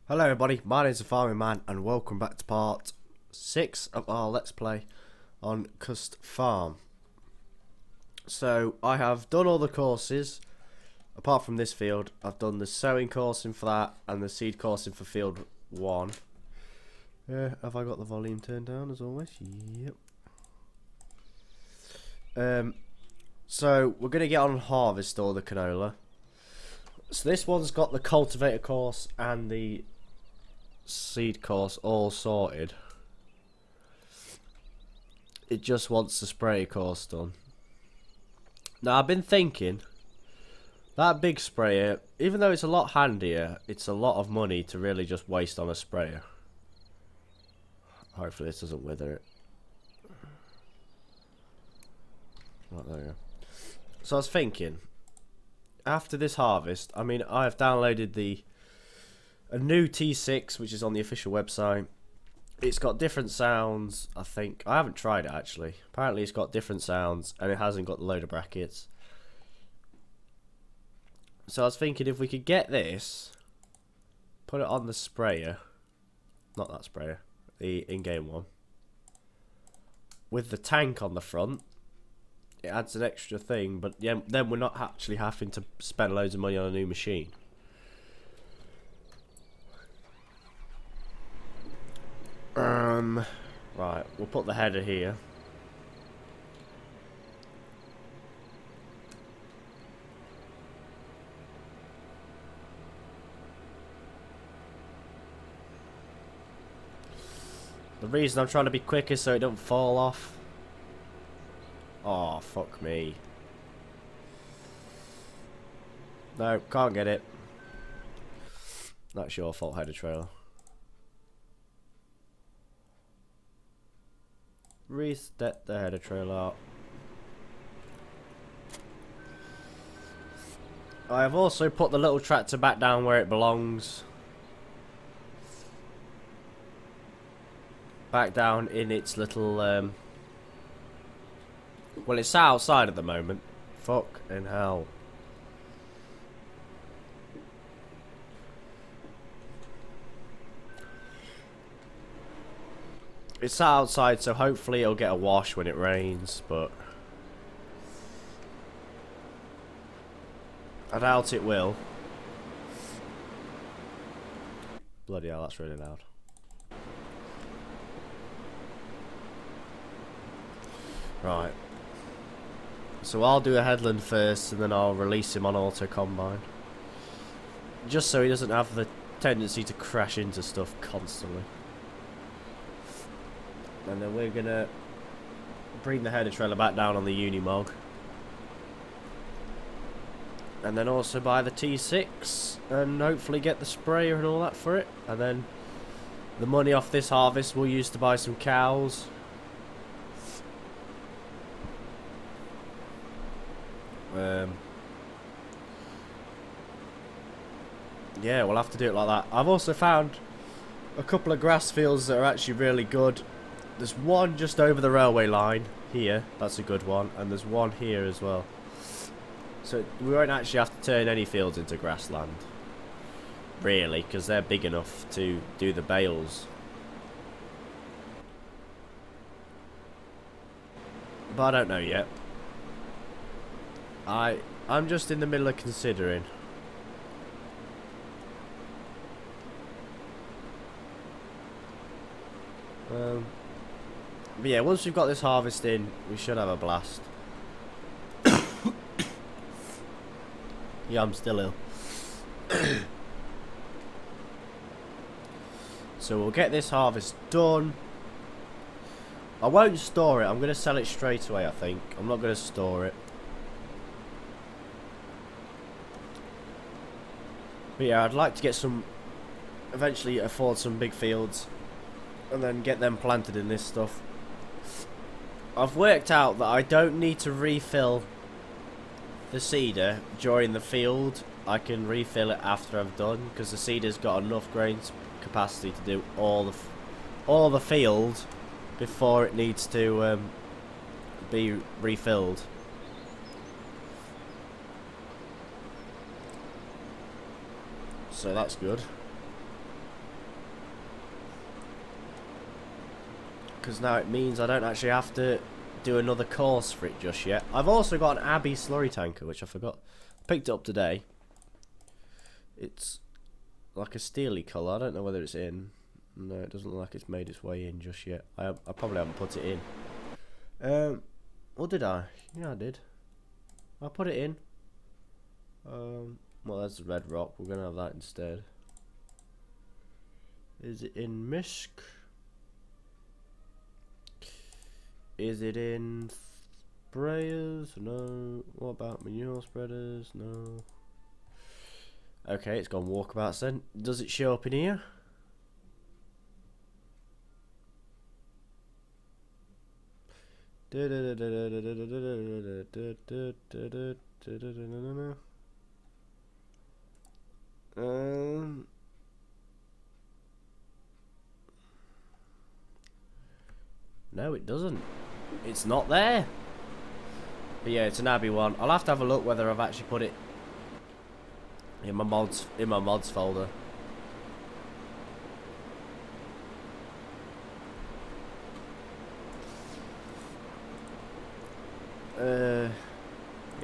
Hello everybody, my name's the Farming Man and welcome back to part 6 of our Let's Play on Cust Farm. So I have done all the courses, apart from this field. I've done the sowing coursing for that and the seed coursing for field 1. Have I got the volume turned down as always? Yep. So we're going to get on and harvest all the canola. So this one's got the cultivator course and the seed course all sorted. It just wants the spray course done. Now I've been thinking that big sprayer, even though it's a lot handier, it's a lot of money to really just waste on a sprayer. Hopefully this doesn't wither it. Right, there we go. So I was thinking, after this harvest, I mean, I've downloaded a new T6, which is on the official website. It's got different sounds, I think. I haven't tried it, actually. Apparently it's got different sounds, and it hasn't got the loader brackets. So I was thinking if we could get this, put it on the sprayer. Not that sprayer, the in-game one. With the tank on the front. It adds an extra thing, but yeah, then we're not actually having to spend loads of money on a new machine. Right, we'll put the header here. The reason I'm trying to be quick is so it don't fall off. Oh, fuck me. No, can't get it. That's your fault, header trailer. Reset the header trailer. I have also put the little tractor back down where it belongs. Back down in its little, well, it's outside at the moment. Fucking hell. It's outside, so hopefully it'll get a wash when it rains, but I doubt it will. Bloody hell, that's really loud. Right. So I'll do a headland first, and then I'll release him on auto combine. Just so he doesn't have the tendency to crash into stuff constantly. And then we're gonna bring the header trailer back down on the Unimog. And then also buy the T6 and hopefully get the sprayer and all that for it. And then the money off this harvest we'll use to buy some cows. Yeah, we'll have to do it like that. I've also found a couple of grass fields that are actually really good. There's one just over the railway line here, that's a good one, and there's one here as well. So we won't actually have to turn any fields into grassland, really, because they're big enough to do the bales. But I don't know yet. I'm just in the middle of considering. But yeah, once we've got this harvest in, we should have a blast. Yeah, I'm still ill. So we'll get this harvest done. I won't store it. I'm going to sell it straight away, I think. I'm not going to store it. But yeah, I'd like to get some... eventually afford some big fields. And then get them planted in this stuff. I've worked out that I don't need to refill the seeder during the field. I can refill it after I've done, because the seeder's got enough grain capacity to do all the field before it needs to be refilled. So that's good. because now it means I don't actually have to do another course for it just yet. I've also got an Abbey slurry tanker, which I forgot. Picked it up today. It's like a steely colour. I don't know whether it's in. No, it doesn't look like it's made its way in just yet. I probably haven't put it in. Or did I? Yeah, I did. I put it in. Well, that's the red rock. We're gonna have that instead. Is it in Misk? Is it in sprayers? No. What about manure spreaders? No. Okay, it's gone walkabouts then. Does it show up in here? No, it doesn't. It's not there. But yeah, it's an Abbey one. I'll have to have a look whether I've actually put it in my mods folder.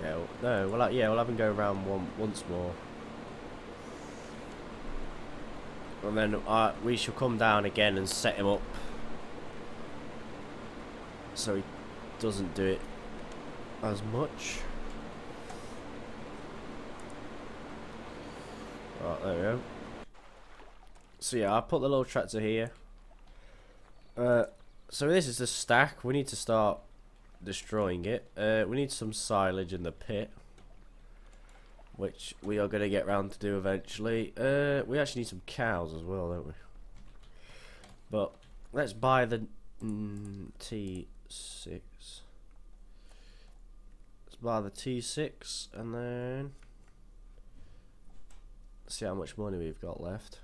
Yeah, no, we'll have him go around once more, and then we shall come down again and set him up so he doesn't do it as much. Right, there we go. So yeah, I put the little tractor here. So this is the stack. We need to start destroying it. We need some silage in the pit, which we are going to get round to do eventually. We actually need some cows as well, don't we? But let's buy the T6. Let's buy the T6 and then see how much money we've got left,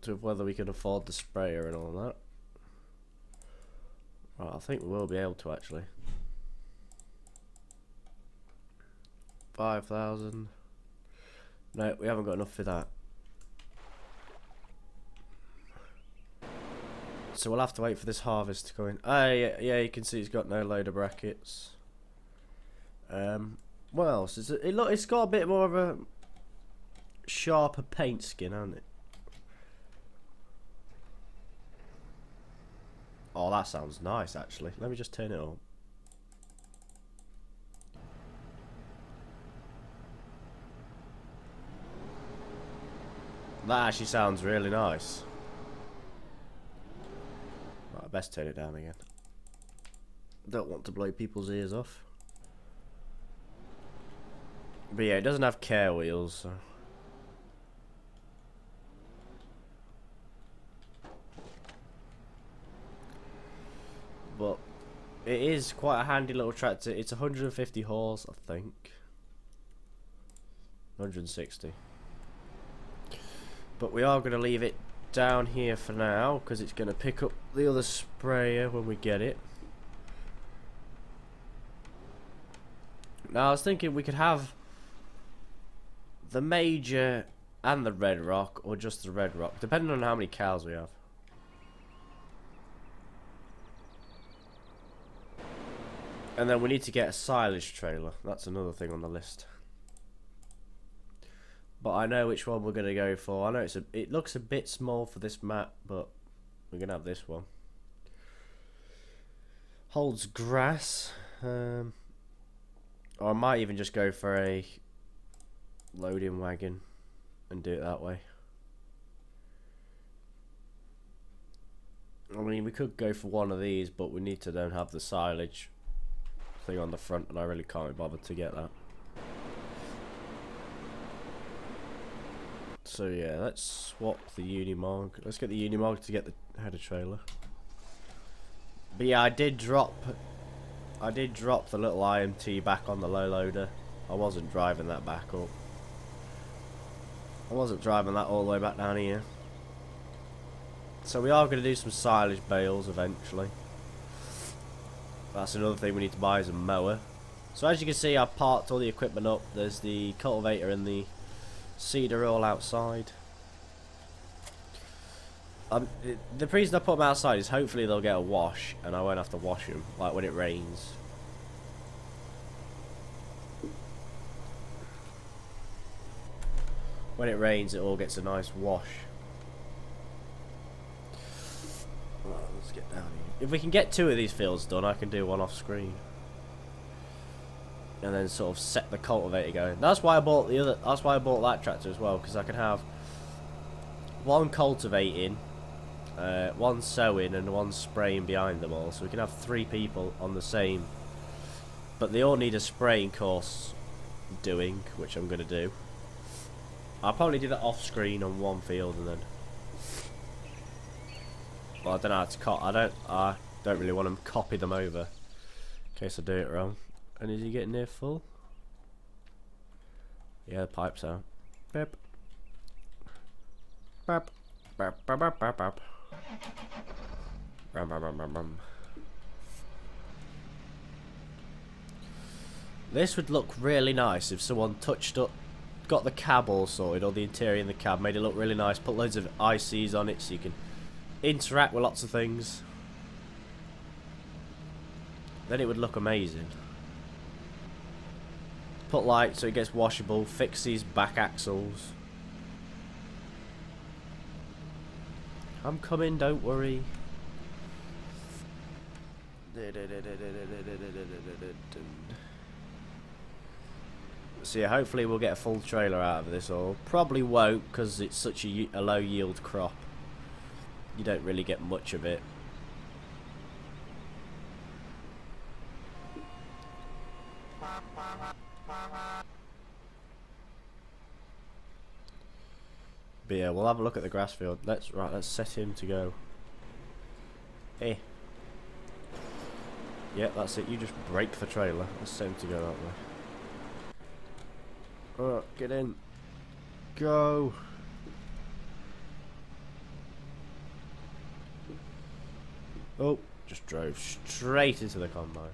to whether we can afford the sprayer and all that. Right, I think we will be able to actually. 5,000. No, we haven't got enough for that. So we'll have to wait for this harvest to go in. Oh yeah, you can see it's got no loader brackets. What else? It's got a bit more of a sharper paint skin, hasn't it? Oh, that sounds nice actually. Let me just turn it up. That actually sounds really nice. Right, I best turn it down again. Don't want to blow people's ears off. But yeah, it doesn't have care wheels, so. But it is quite a handy little tractor. It's 150 horse, I think. 160. But we are going to leave it down here for now, because it's going to pick up the other sprayer when we get it. Now I was thinking we could have the Major and the Red Rock, or just the Red Rock, depending on how many cows we have. And then we need to get a silage trailer. That's another thing on the list. But I know which one we're going to go for. I know it looks a bit small for this map, but we're going to have this one. Holds grass. Or I might even just go for a loading wagon and do it that way. I mean, we could go for one of these, but we need to then have the silage thing on the front, and I really can't be bothered to get that. So yeah, let's swap the Unimog. Let's get the Unimog to get the header trailer. But yeah, I did drop the little IMT back on the low loader. I wasn't driving that back up. I wasn't driving that all the way back down here. So we are going to do some silage bales eventually. That's another thing we need to buy, is a mower. So as you can see, I've parked all the equipment up. There's the cultivator and the seeder all outside. The reason I put them outside is hopefully they'll get a wash and I won't have to wash them, like when it rains. When it rains, it all gets a nice wash. Right, let's get down here. If we can get 2 of these fields done, I can do one off screen. And then sort of set the cultivator going. That's why I bought the other. That's why I bought that tractor as well, because I can have one cultivating, one sowing, and one spraying behind them all. So we can have 3 people on the same. But they all need a spraying course doing, which I'm going to do. I'll probably do that off screen on one field and then. Well, I don't know how to I don't really want to copy them over in case I do it wrong. And is he getting near full? Yeah, the pipe's out. Beep. Beep. Beep. Beep. Beep. Beep. Beep. Rum, rum, rum, rum, rum. This would look really nice if someone touched up, got the cab all sorted, or the interior in the cab, made it look really nice, put loads of ICs on it so you can interact with lots of things. Then it would look amazing. Put light so it gets washable, fix these back axles. I'm coming, don't worry. So yeah, hopefully we'll get a full trailer out of this, or probably won't because it's such a low yield crop. You don't really get much of it. But yeah, we'll have a look at the grass field. Let's set him to go. Hey. Yeah, that's it. You just break the trailer. Let's set him to go that way. Oh, get in. Go. Oh, just drove straight into the combine.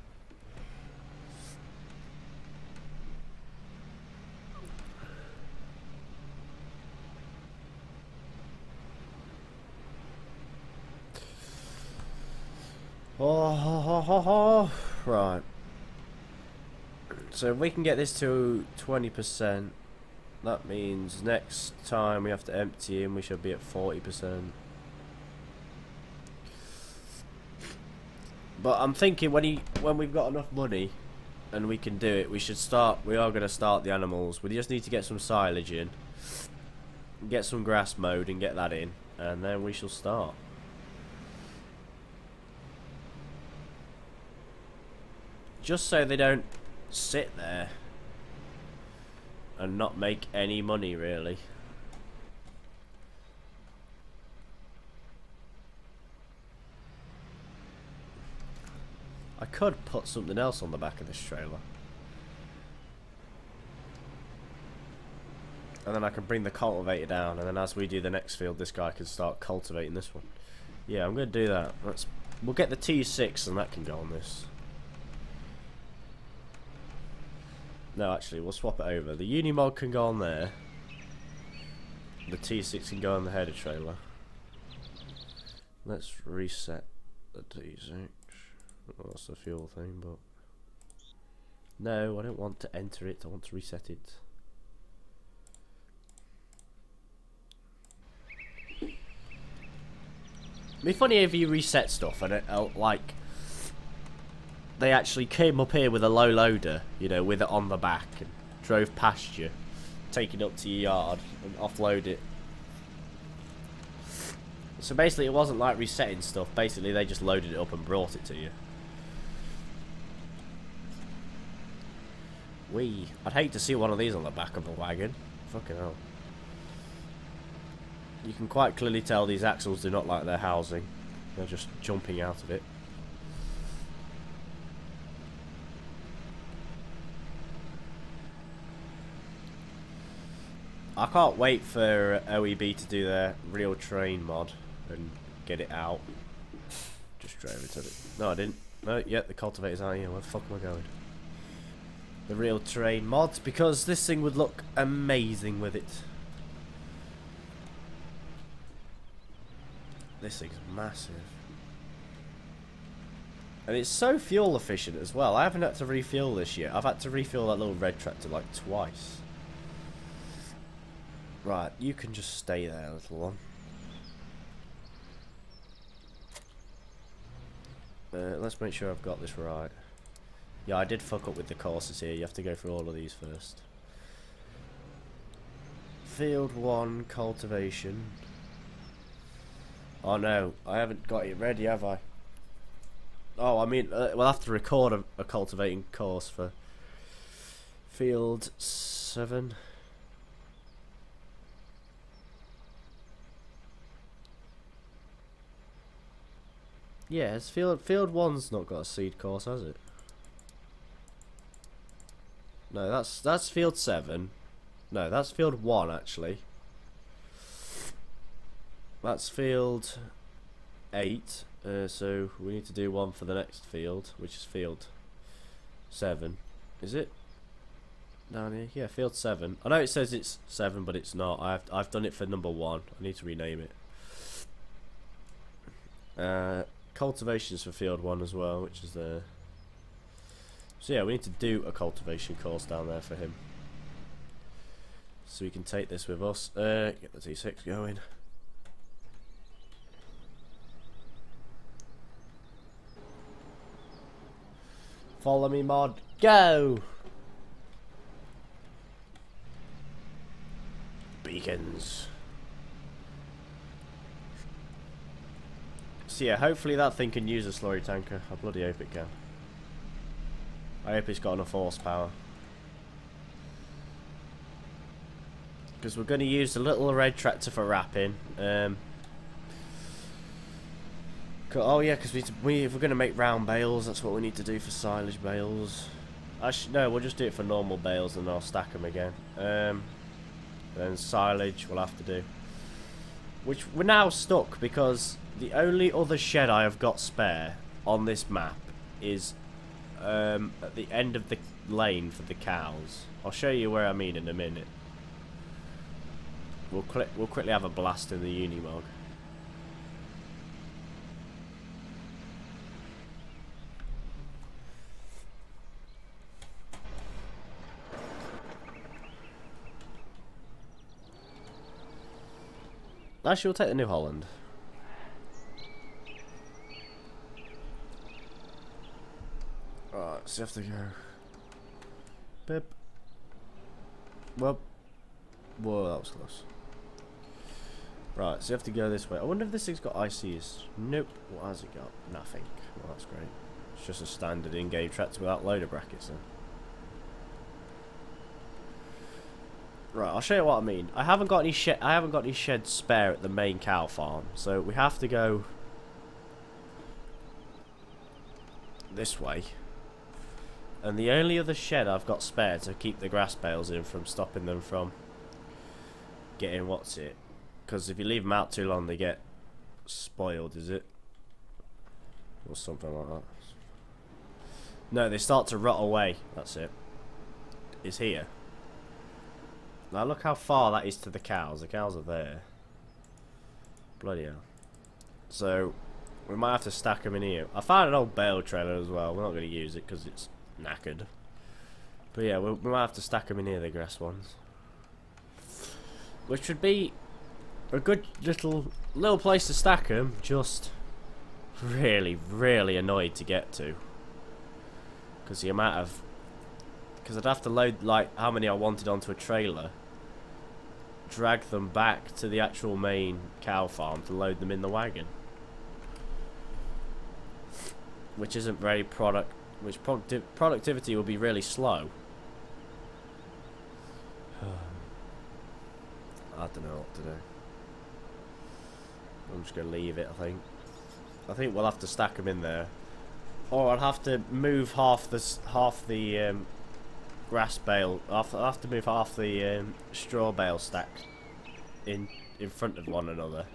Oh, right. So if we can get this to 20%, that means next time we have to empty him, we should be at 40%. But I'm thinking when we've got enough money and we can do it, we are going to start the animals. We just need to get some silage in, get some grass mowed and get that in, and then we shall start. Just so they don't sit there and not make any money, really. I could put something else on the back of this trailer. And then I can bring the cultivator down, and then as we do the next field, this guy can start cultivating this one. Yeah, I'm going to do that. We'll get the T6 and that can go on this. No, actually, we'll swap it over. The Unimog can go on there. The T6 can go on the header trailer. Let's reset the T6. Well, that's the fuel thing, but... No, I don't want to enter it. I want to reset it. It'd be funny if you reset stuff and it, like... They actually came up here with a low loader, you know, with it on the back and drove past you, take it up to your yard and offload it. So basically it wasn't like resetting stuff, basically they just loaded it up and brought it to you. I'd hate to see one of these on the back of a wagon. Fucking hell. You can quite clearly tell these axles do not like their housing. They're just jumping out of it. I can't wait for OEB to do their real train mod and get it out. Just drove into it. No, I didn't. No, yeah, the cultivator's out here. Where the fuck am I going? The real train mods, because this thing would look amazing with it. This thing's massive. And it's so fuel efficient as well. I haven't had to refuel this yet. I've had to refuel that little red tractor like twice. Right, you can just stay there, little one. Let's make sure I've got this right. Yeah, I did fuck up with the courses here. You have to go through all of these first. Field 1, cultivation. Oh no, I haven't got it ready, have I? Oh, I mean, we'll have to record a cultivating course for Field 7. Yeah, it's Field 1's not got a seed course, has it? No, that's Field 7. No, that's Field 1 actually. That's Field 8. So we need to do one for the next field, which is Field 7. Is it? Down here? Yeah, Field 7. I know it says it's 7, but it's not. I've done it for number 1. I need to rename it. Cultivations for Field 1 as well, which is there. So yeah, we need to do a cultivation course down there for him. So we can take this with us. Get the T6 going. Follow me, mod. Go! Beacons. So yeah, hopefully that thing can use a slurry tanker. I bloody hope it can. I hope it's got enough horsepower. Because we're going to use the little red tractor for wrapping. Oh yeah, because if we're going to make round bales, that's what we need to do for silage bales. No, we'll just do it for normal bales and I'll stack them again. Then silage we'll have to do. Which we're now stuck because the only other shed I have got spare on this map is at the end of the lane for the cows. I'll show you where I mean in a minute. We'll quickly have a blast in the Unimog. Actually, we'll take the New Holland. Right, so you have to go. Bip. Well. Whoa, that was close. Right, so you have to go this way. I wonder if this thing's got ICs. Nope. What has it got? Nothing. Well, that's great. It's just a standard in-game tractor without loader brackets then. Right, I'll show you what I mean. I haven't got any sheds spare at the main cow farm, so we have to go this way. And the only other shed I've got spare to keep the grass bales in from stopping them from getting what's it? Because if you leave them out too long, they get spoiled, is it? Or something like that. No, they start to rot away. That's it. It's here. Now look how far that is to the cows. The cows are there. Bloody hell. So, we might have to stack them in here. I found an old bale trailer as well. We're not going to use it because it's knackered. But yeah, we might have to stack them in here, the grass ones. Which would be a good little place to stack them. Just really, really annoyed to get to. Because the amount of... Because I'd have to load, like, how many I wanted onto a trailer. Drag them back to the actual main cow farm to load them in the wagon. Which isn't very productivity will be really slow. I don't know what to do. I'm just going to leave it, I think. I think we'll have to stack them in there. Or I'll have to move half the grass bale. I'll have to move half the straw bale stacked in front of one another.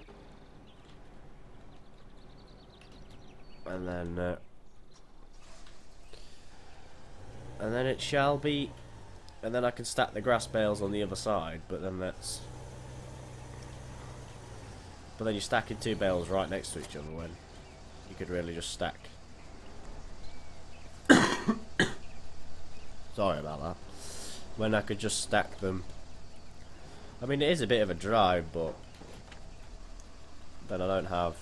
And then it shall be. And then I can stack the grass bales on the other side. But then that's But then you're stacking 2 bales right next to each other when you could really just stack. Sorry about that. When I could just stack them. I mean, it is a bit of a drive, but then I don't have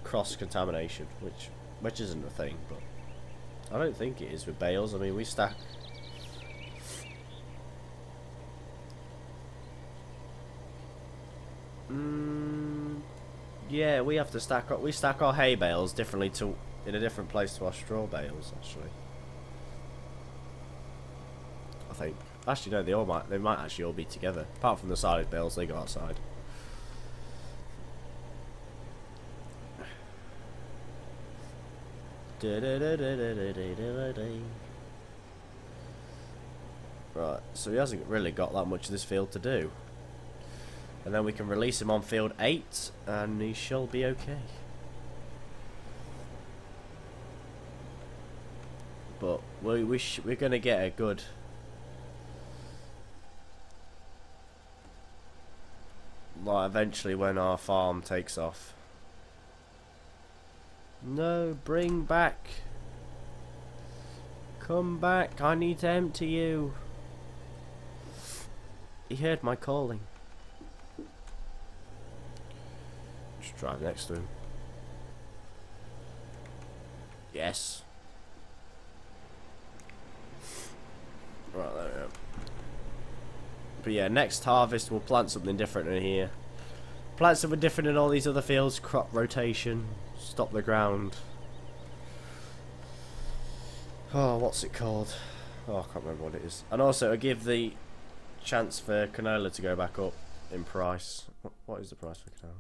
cross-contamination, which isn't a thing, but I don't think it is with bales. I mean, we stack... yeah, we have to stack... We stack our hay bales differently to... in a different place to our straw bales, actually. I think. Actually, no, they might actually all be together. Apart from the silage bales, they go outside. Right, so he hasn't really got that much of this field to do. And then we can release him on field 8, and he shall be okay. But we're going to get a good... like, eventually when our farm takes off. No, bring back. Come back, I need to empty you. He heard my calling. Just drive next to him. Yes. Right, there we go. But yeah, next harvest we'll plant something different in here. Plant something different in all these other fields. Crop rotation. Stop the ground. Oh, what's it called? Oh, I can't remember what it is. And also to give the chance for canola to go back up in price. What is the price for canola?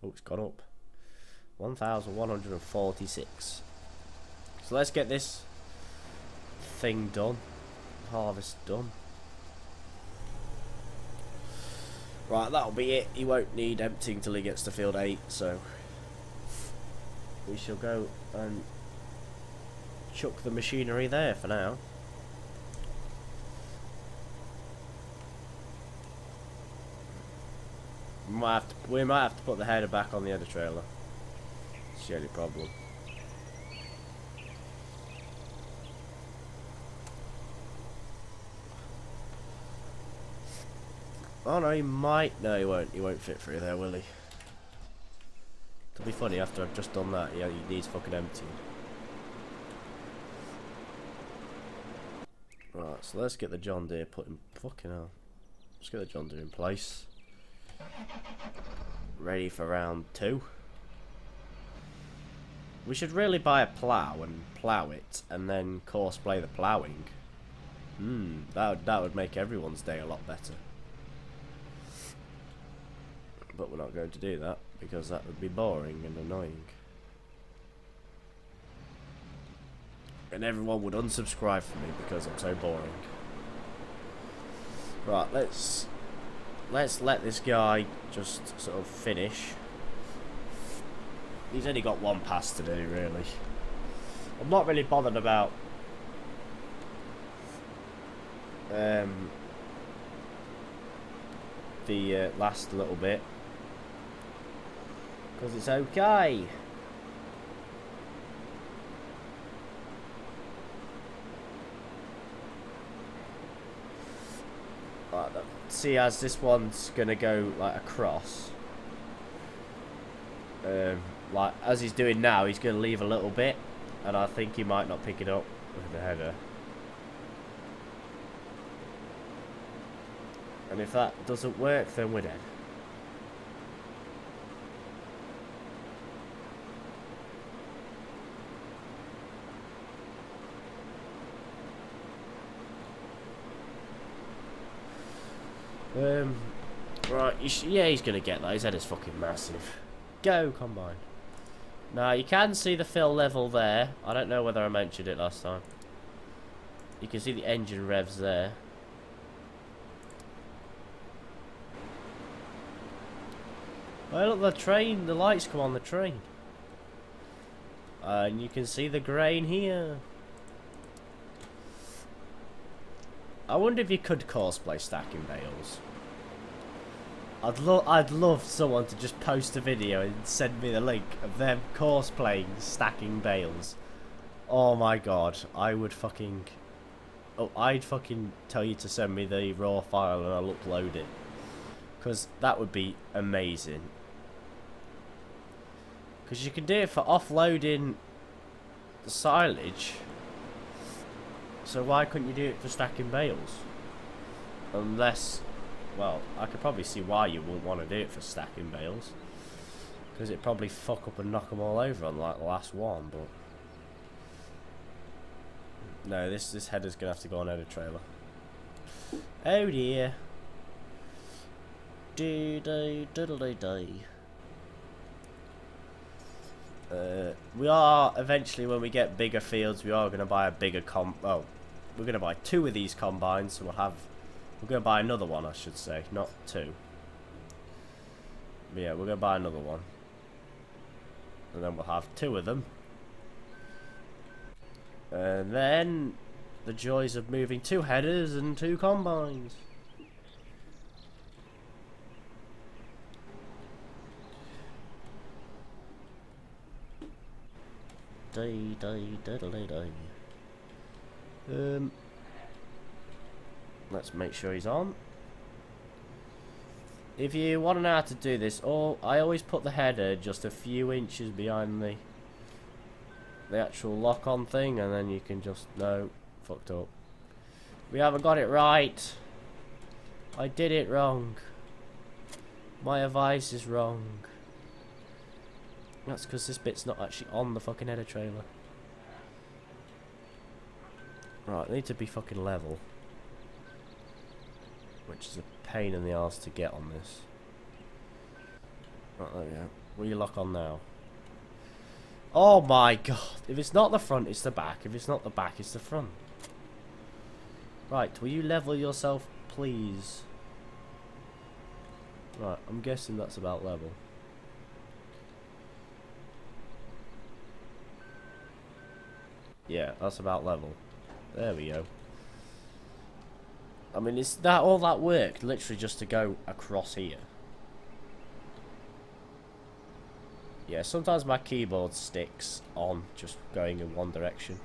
Oh, it's gone up. 1,146. So let's get this thing done. Harvest done. Right, that'll be it. He won't need emptying till he gets to field 8, so we shall go and chuck the machinery there for now. We might have to put the header back on the header trailer. It's the only problem. Oh no, he might. No, he won't. He won't fit through there, will he? It'll be funny after I've just done that. Yeah, he needs fucking emptying. Right, so let's get the John Deere put in. Fucking hell. Let's get the John Deere in place. Ready for round 2. We should really buy a plough and plough it, and then courseplay the ploughing. That would make everyone's day a lot better. But we're not going to do that, because that would be boring and annoying. And everyone would unsubscribe from me because I'm so boring. Right, let's let this guy just sort of finish. He's only got one pass to do, really. I'm not really bothered about the last little bit, because it's okay. Right, see, as this one's gonna go like across, like as he's doing now, he's gonna leave a little bit, and I think he might not pick it up with the header. And if that doesn't work, then we're dead. Right, yeah, he's gonna get that. His head is fucking massive. Go, combine. Now, you can see the fill level there. I don't know whether I mentioned it last time. You can see the engine revs there. Oh, look, the train, the lights come on the train. And you can see the grain here. I wonder if you could cosplay stacking bales. I'd love someone to just post a video and send me the link of them cosplaying stacking bales. Oh my god, I would fucking... Oh, I'd fucking tell you to send me the raw file and I'll upload it. Because that would be amazing. Because you can do it for offloading the silage. So why couldn't you do it for stacking bales? Unless... Well, I could probably see why you wouldn't want to do it for stacking bales. Because it'd probably fuck up and knock them all over on like the last one, but... No, this header's going to have to go on header trailer. Oh dear. We are, eventually when we get bigger fields, we are going to buy a bigger we're going to buy 2 of these combines, so we're going to buy another one, I should say, not 2. But yeah, we're going to buy another one. And then we'll have 2 of them. And then, the joys of moving 2 headers and 2 combines. Let's make sure he's on. If you want to know how to do this, I always put the header just a few inches behind the actual lock-on thing, and then you can just... No, fucked up. We haven't got it right. I did it wrong. My advice is wrong. That's because this bit's not actually on the fucking header trailer. Right, I need to be fucking level. Which is a pain in the arse to get on this. Right, there we go. Will you lock on now? Oh my god. If it's not the front, it's the back. If it's not the back, it's the front. Right, will you level yourself, please? Right, I'm guessing that's about level. Yeah, that's about level. There we go. I mean, is that all that work literally just to go across here? Yeah, sometimes my keyboard sticks on just going in one direction.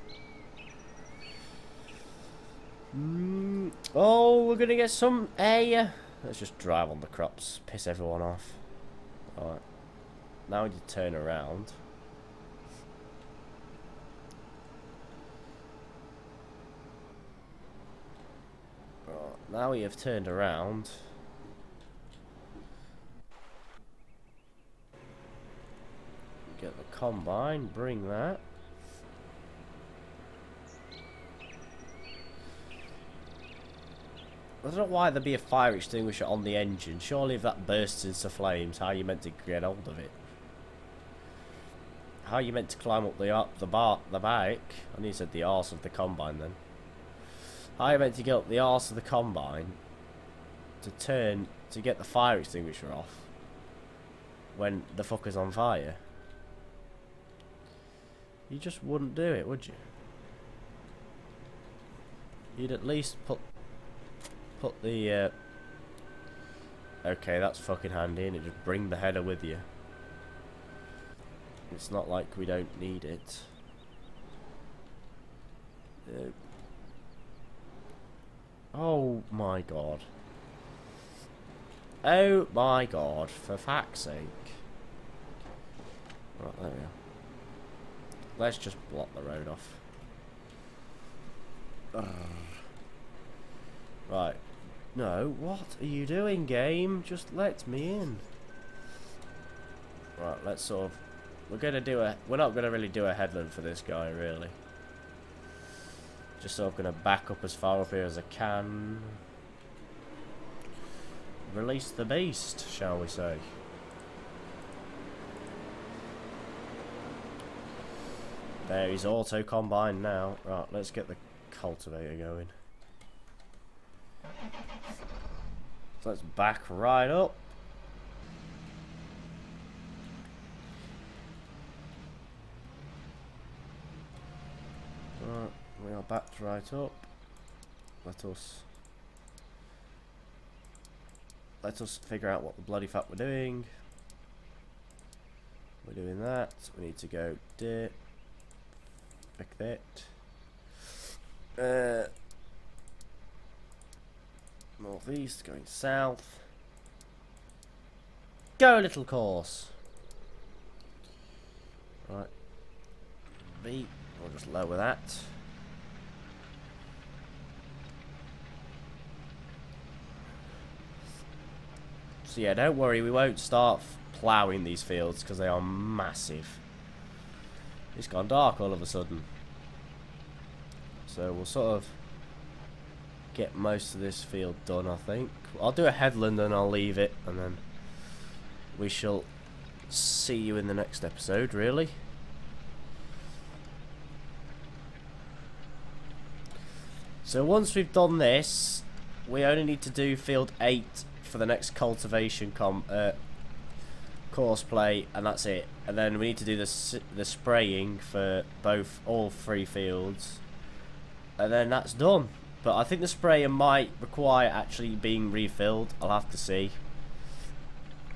Oh, we're gonna get some air. Let's just drive on the crops, piss everyone off. Alright. Now we need to turn around. Now we have turned around. Get the combine, bring that. I don't know why there'd be a fire extinguisher on the engine. Surely if that bursts into flames, how are you meant to get hold of it? How are you meant to climb up the bike? I need to said the arse of the combine then. How are you meant to get up the arse of the combine to get the fire extinguisher off when the fucker's on fire? You just wouldn't do it, would you? You'd at least put the okay, that's fucking handy, and it just bring the header with you. It's not like we don't need it. Oh my god. Oh my god, for fuck's sake. Right, there we go. Let's just block the road off. Right. No, what are you doing, game? Just let me in. Right, let's sort of... We're not gonna really do a headland for this guy, really. Just sort of gonna back up as far up here as I can. Release the beast, shall we say. There, he's auto combined now. Right, let's get the cultivator going. So let's back right up. Right, we are backed right up. Let us let us figure out what the bloody fuck we're doing. We're doing that. We need to go like that. Northeast, going south. Go, little course. Right. B. We'll just lower that. So yeah, don't worry, we won't start ploughing these fields because they are massive. It's gone dark all of a sudden. So we'll sort of get most of this field done, I think. I'll do a headland and I'll leave it, and then we shall see you in the next episode, really. So once we've done this, we only need to do field 8 for the next cultivation course play, and that's it. And then we need to do the spraying for all 3 fields, and then that's done. But I think the sprayer might require actually being refilled. I'll have to see.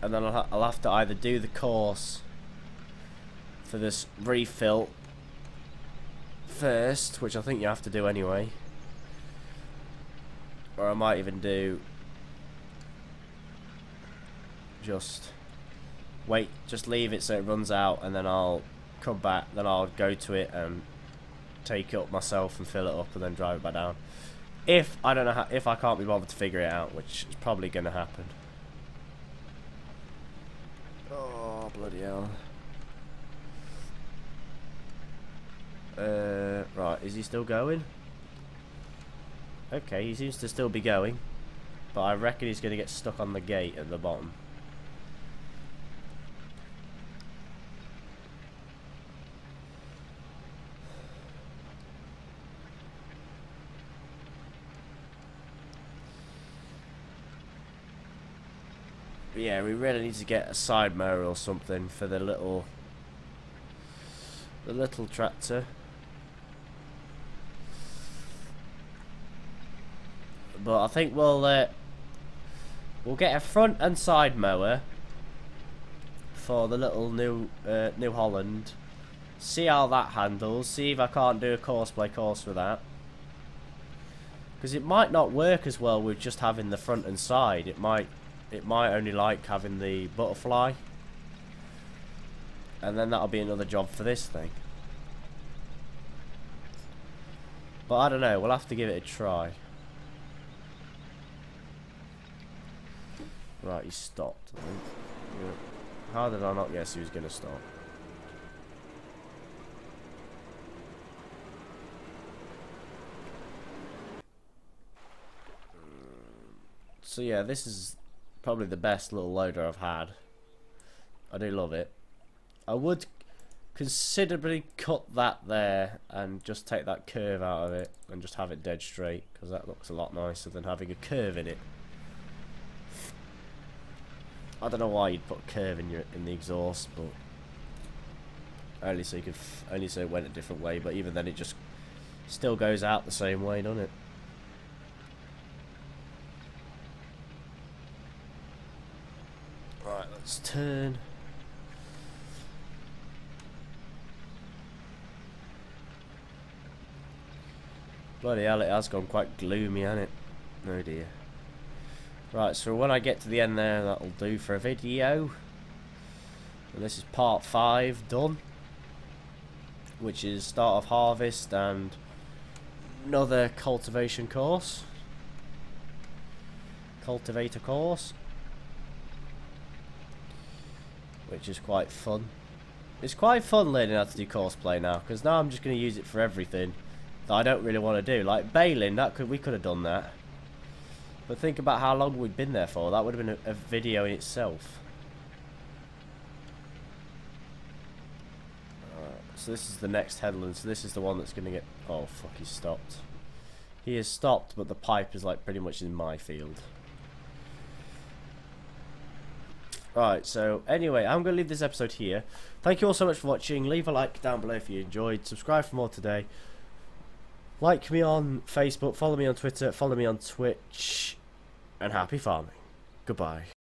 And then I'll have to either do the course for this refill first, which I think you have to do anyway, or I might even do just leave it so it runs out, and then I'll come back, then I'll go to it and take it up myself and fill it up and then drive it back down. If I don't know if I can't be bothered to figure it out, which is probably going to happen. Oh, bloody hell. Right, is he still going? Okay, he seems to still be going, but I reckon he's going to get stuck on the gate at the bottom. But yeah, we really need to get a side mower or something for the little tractor. But I think we'll get a front and side mower for the little New Holland. See how that handles. See if I can't do a course with that. Because it might not work as well with just having the front and side. It might only like having the butterfly. And then that'll be another job for this thing. But I don't know, we'll have to give it a try. Right, he stopped, I think. Yeah. How did I not guess he was going to stop? So yeah, this is probably the best little loader I've had. I do love it. I would considerably cut that there and just take that curve out of it and just have it dead straight, because that looks a lot nicer than having a curve in it. I don't know why you'd put a curve in the exhaust, but only so it went a different way. But even then, it just still goes out the same way, doesn't it? Right, let's turn. Bloody hell, it has gone quite gloomy, hasn't it? Oh dear. Right, so when I get to the end there, that'll do for a video. And this is part 5 done, which is start of harvest and another cultivation course. Cultivator course. Which is quite fun. It's quite fun learning how to do courseplay now, because now I'm just going to use it for everything that I don't really want to do. Like baling, we could have done that. But think about how long we'd been there for. That would have been a video in itself. Alright, so this is the next headland. So this is the one that's going to get... Oh, fuck, he's stopped. He has stopped, but the pipe is like pretty much in my field. Right, so anyway, I'm going to leave this episode here. Thank you all so much for watching. Leave a like down below if you enjoyed. Subscribe for more today. Like me on Facebook, follow me on Twitter, follow me on Twitch, and happy farming. Goodbye.